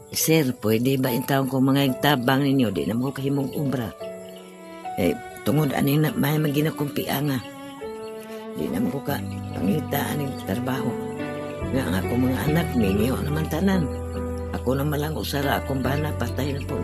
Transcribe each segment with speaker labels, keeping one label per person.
Speaker 1: Sir, pwede ba intawon ko mga igtabang ninyo? Di na mo kahimong umbra. Tungod ani na may maginakumpiya nga. Di na mo ka pangitaan ng trabaho. Nga ang ako mga anak ninyo naman tanan. Ako na malang usara akong bana patay na po.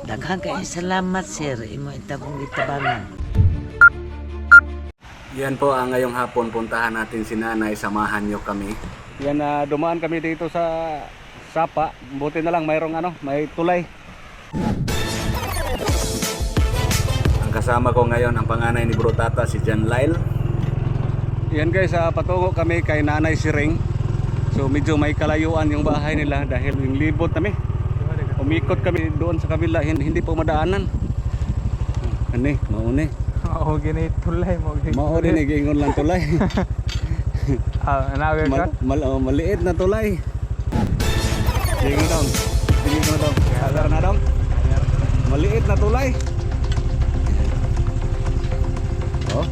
Speaker 1: Daghang kayo salamat sir, imo itabong itabangan.
Speaker 2: Yan po ang ngayong hapon, puntahan natin si nanay, samahan nyo kami. Yan, dumaan kami dito sa Sapa, buti na lang mayroong may tulay. Ang kasama ko ngayon, ang panganay ni Bro Tata, si John Lyle. Yan guys, patungo kami kay Nanay Siring. So medyo may kalayuan yung bahay nila dahil yung libot kami. Umikot kami doon sa kabila, hindi po madaanan. Ani, mauni.
Speaker 3: Oo, gini tulay mo.
Speaker 2: Mauni ni gingon lang tulay.
Speaker 3: Nawe ka?
Speaker 2: Maliit na tulay. Gingon dong. Gingon dong. Alar na dong. Maliit na tulay. Oh.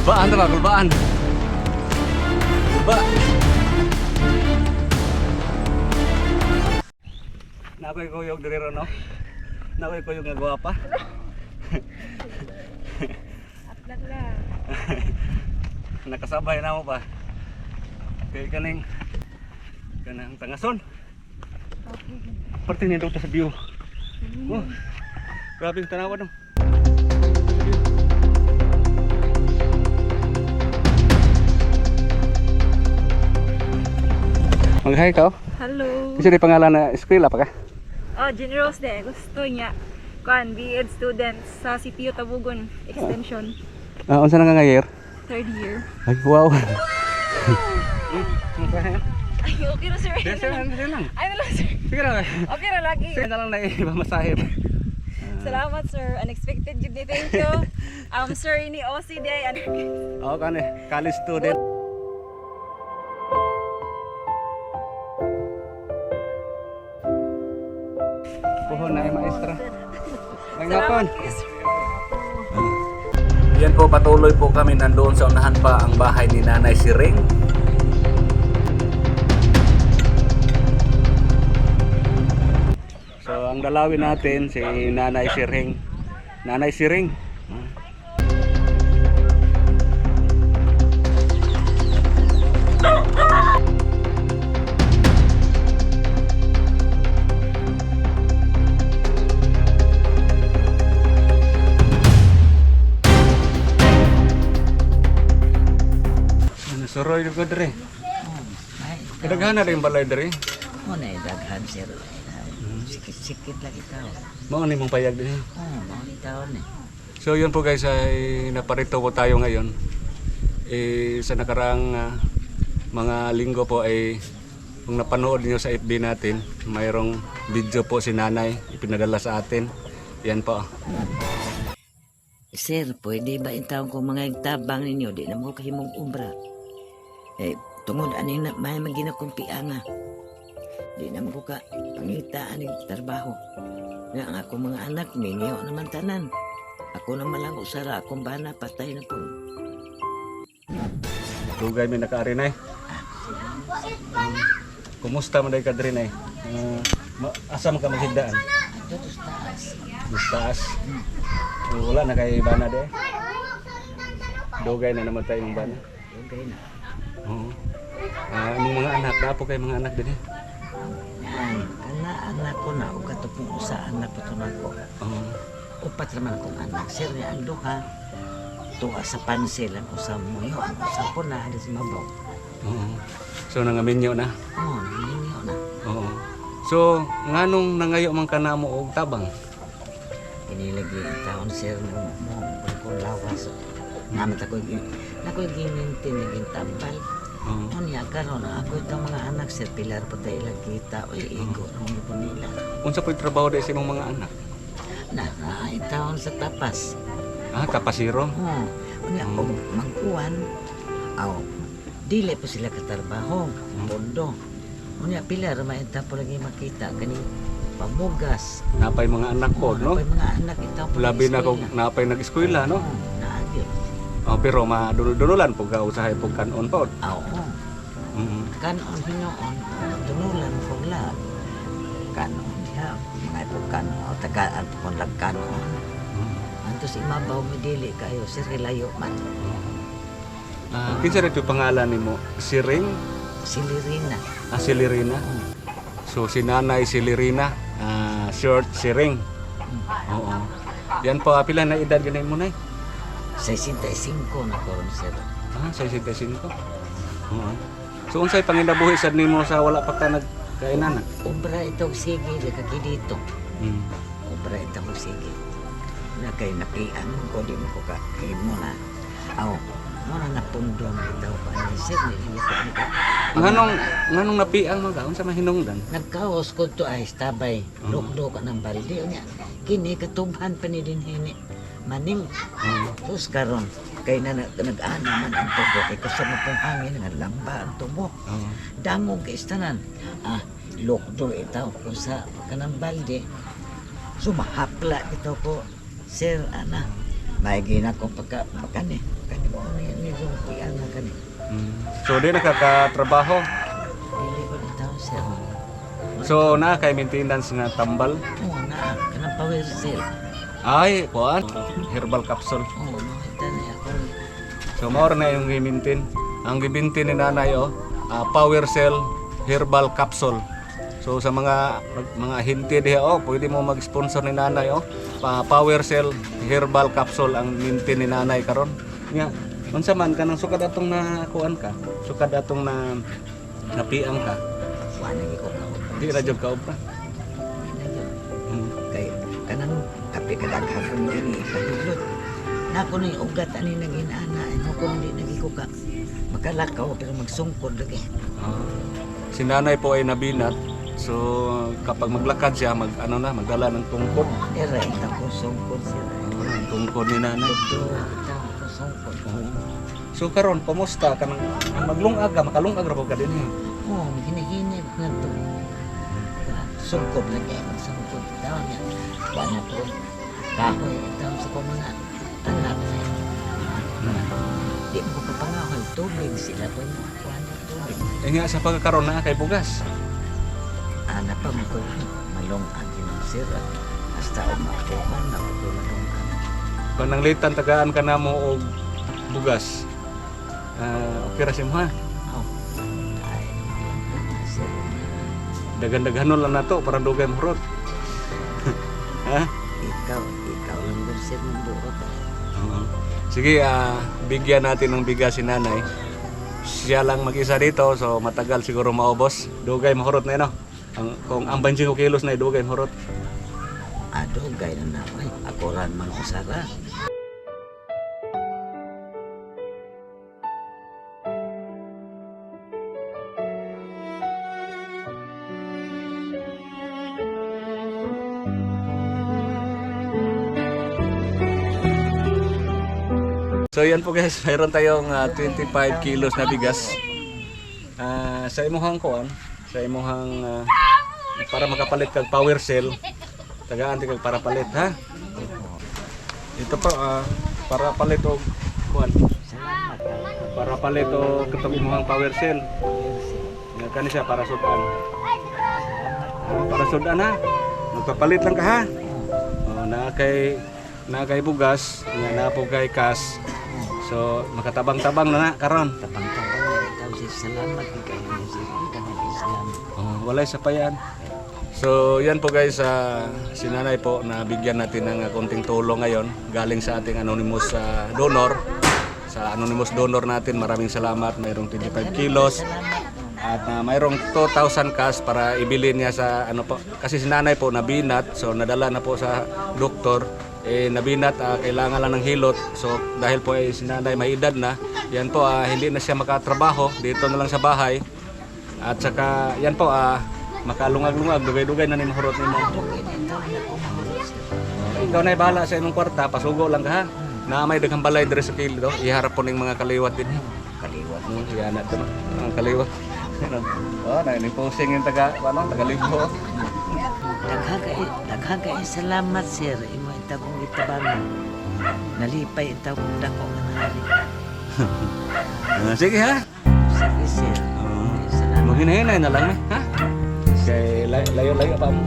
Speaker 2: Kulbaan na ba? Kulbaan. Kulba. Nakoy kuyog diri ron, no? Nakoy kuyog nga gwapa.
Speaker 4: Atlag lang.
Speaker 2: Nakasabay na mo pa. Kay kanang tangason.
Speaker 4: Okay.
Speaker 2: Parte niya daw sa view. Oh. Grabe yung tanawan, no? Mag-hi ka?
Speaker 4: Hello.
Speaker 2: Kasi di pangalan na eskwela pa ka?
Speaker 4: Oh, Generous de. Gusto niya. Kuan, B.Ed student sa CTU Tabugon Extension.
Speaker 2: Unsa na nga year?
Speaker 4: Third year.
Speaker 2: Ay, wow.
Speaker 4: Ay, okay na sir.
Speaker 2: Sige lang.
Speaker 4: Ay, na lang sir.
Speaker 2: Sige lang.
Speaker 4: Okay na lagi.
Speaker 2: Sige na lang na ipamasahib.
Speaker 4: Salamat sir. Unexpected yun ni. Thank you. Sir, ini OC day.
Speaker 2: Oo, college student. Puhon na maestra. Ngapon. Yan po, patuloy po kami nandoon sa unahan pa ang bahay ni Nanay Siring. So ang dalawin natin si Nanay Siring. Nanay Siring. Suroy ko dere. Kadaghan na rin balay dere.
Speaker 1: Mo na daghan sir. Sikit-sikit lang ikaw.
Speaker 2: Mao ni mong payag din.
Speaker 1: Mga itaon eh.
Speaker 2: So yun po guys, ay naparito po tayo ngayon. Sa nakaraang mga linggo po ay kung napanood niyo sa FB natin, mayroong video po si Nanay ipinadala sa atin. Yan po.
Speaker 1: Sir, pwede ba intawon ko mga igtabang ninyo? Di na mo kahimong umbra. Tungod ani na may maginakumpiya nga. Di na mo ka pangitaan ng trabaho. Nga ang ako mga anak ninyo naman tanan. Ako na malang usara akong bana patay na po.
Speaker 2: Dugay may nakaari na eh. Kumusta man day ka diri na eh? Asa man ka maghigdaan?
Speaker 1: Dito sa taas.
Speaker 2: Taas. Wala na kay bana de. Dugay na naman tayong bana.
Speaker 1: Okay na.
Speaker 2: Oo. Anong mga anak? Dapo kay mga anak din eh.
Speaker 1: Ay, kana anak ko na, o katupong usa anak pa ito na ko.
Speaker 2: Oo.
Speaker 1: Upat naman akong anak. Sir, ni ang duha, tuwa sa pansil, ang usa mo yun, ang usa po na, alis mabaw.
Speaker 2: Oo. So nangaminyo na.
Speaker 1: Oo, naninyo na.
Speaker 2: Oo. So nganong nangayo man kana mo og tabang?
Speaker 1: Kinilagi ang taon, sir, mo kung lawas. Namin ako'y ginintin, naging tambal.
Speaker 2: Oo.
Speaker 1: Unya karon ako itong mga anak, sir, pilar po tayo ilang kita, o iigo, nung po nila.
Speaker 2: Unsa po'y trabaho di sa imong mga anak?
Speaker 1: Taon sa tapas.
Speaker 2: Tapasiro.
Speaker 1: Oo. Unya,
Speaker 2: Oo.
Speaker 1: magkuhan, dili po sila katarbaho, pondo. Unya, pilar, maita po lagi makita, ganing pamugas.
Speaker 2: Napay mga anak ko, no?
Speaker 1: Napay mga anak, itaw po
Speaker 2: Labi na ko
Speaker 1: nag-eskwela.
Speaker 2: napay nag-eskwela, no?
Speaker 1: Oo, naagyo.
Speaker 2: Pero madulol-dulolan pag usahay pag kanon po.
Speaker 1: Oo.
Speaker 2: Mm.
Speaker 1: Kanon hinoon, tunulan ko lang. Kanon, ya, mga po kanon, tagaan po kong lagkanon. Antos imabaw mi dili kayo, sir, layo man.
Speaker 2: Kinsa ito pangalan nimo? Si Ring?
Speaker 1: Si Lirina.
Speaker 2: Si Lirina. So si Nanay si Lirina, short si Ring. Oo. Yan po pila na edad ganay mo nay?
Speaker 1: 65 na koron, sir.
Speaker 2: 65. Oo. So unsay panginabuhi sad nimo sa wala pa ka nagkainan?
Speaker 1: Obra itong sige, kaki dito.
Speaker 2: Mm.
Speaker 1: Obra itong sige. Na kay napian ko, di mo ko kakimo na. Mo na napundong itaw pa ni sir, nilito ni ka.
Speaker 2: Nganong napiang mga unsa man hinungdan?
Speaker 1: Nagkaos ko to ay tabay, lukdo ka ng balde. Unya, kini katubhan pa ni din hini. Maning, sus karon kay na nag-ana man ang tubo, kay kusog na pong hangin, nga lamba ang tubo. Dangog kay istanan. Lukdo itaw ko sa kanang balde. Sumahapla ito ko, sir, ana. May gina ko pagkani. Kani mo ni yung na kani.
Speaker 2: So di nakakatrabaho.
Speaker 1: Dili ko itaw, sir.
Speaker 2: So na kay maintenance nga tambal.
Speaker 1: Oo, na. Kanang power cell.
Speaker 2: Ay, kuan, herbal capsule.
Speaker 1: Oo, makita na ako.
Speaker 2: So mao na yung gimintin. Ang gimintin ni nanay Power Cell Herbal Capsule. So sa mga hinti diha pwede mo mag-sponsor ni nanay Power Cell Herbal Capsule ang mintin ni nanay karon. Nya, unsa man kanang sukad atong na kuan ka? Sukad atong na napiang ka.
Speaker 1: Wala ko ka.
Speaker 2: Di ra jud ka obra.
Speaker 1: Kay kanang kape kadaghapon ini kahilot. Nako ni ugat ani nang inaana, mo ko hindi nagikuka. Makalakaw pero magsungkod lagi.
Speaker 2: Si nanay po ay nabinat. So kapag maglakad siya magdala ng tungkod.
Speaker 1: Era ita ko sungkod siya.
Speaker 2: Ang tungkod ni nanay.
Speaker 1: Ita ko sungkod.
Speaker 2: So karon kumusta kanang maglungag ka, makalungag ra ko ka din.
Speaker 1: Oo, hinahini na to. Sungkod lagi, magsungkod daw niya. Wala po. Kahoy ito sa ko mga anak. Di mo kapangahoy tubig sila po mo. Wala tubig.
Speaker 2: Nga sa pagkakaroon na kay bugas.
Speaker 1: Anak pa mo ko malong ang sira. Hasta umakuhan na ko malong ang.
Speaker 2: Pananglitan tagaan ka na mo og bugas. Okay ra mo ha.
Speaker 1: Ay, sira.
Speaker 2: Dagan-daganon lang na to para dugay mo rot. Ha?
Speaker 1: Ikaw lang bersir ng buot.
Speaker 2: Sige, bigyan natin ng bigas si nanay. Siya lang mag-isa dito, so matagal siguro maubos. Dugay mahurot na yun, no? Kung ang 25 kilos na dugay mahurot.
Speaker 1: Adugay na naman. Ako ran mang usara.
Speaker 2: So yan po guys, mayroon tayong 25 kilos na bigas. Sa imuhang kuan, sa imuhang para makapalit kag power cell, tagaan ti kag para palit ha. Ito po para palit og kuan.
Speaker 1: Salamat ka.
Speaker 2: Para palit og katong imuhang power cell. Yan kani siya para sudan. Para sudan ha. Magpapalit lang ka ha. Na kay bugas, nga na po kay kas. So makatabang-tabang na karon.
Speaker 1: Tabang-tabang na ikaw sir. Salamat kayo ni sir. Kanang Islam.
Speaker 2: Oh, walay sa payan. So yan po guys, si nanay po na bigyan natin ng konting tulong ngayon galing sa ating anonymous donor. Sa anonymous donor natin, maraming salamat. Mayroong 25 kilos at mayroong 2,000 cash para ibili niya sa ano po. Kasi si nanay po nabinat, so nadala na po sa doktor. Nabinat, kailangan lang ng hilot. So dahil po si nanay may edad na, yan po hindi na siya makatrabaho, dito na lang sa bahay. At saka yan po makalungag-lungag, dugay-dugay na ni mahurot nimo. Ikaw na bahala sa imong kwarta, pasugo lang ka ha. Na may daghang balay dire sa kilid, iharap po ning mga kaliwat din.
Speaker 1: Kaliwat.
Speaker 2: Yan na to, ang kaliwat. Oh, na ni posing yung taga-libo.
Speaker 1: Daghang salamat sir. Imo ita kong itabangan. Nalipay ita kong dako nga hari.
Speaker 2: Sige ha.
Speaker 1: Sige sir. Salamat.
Speaker 2: Maghinay na lang ha. Kay layo-layo pa mo.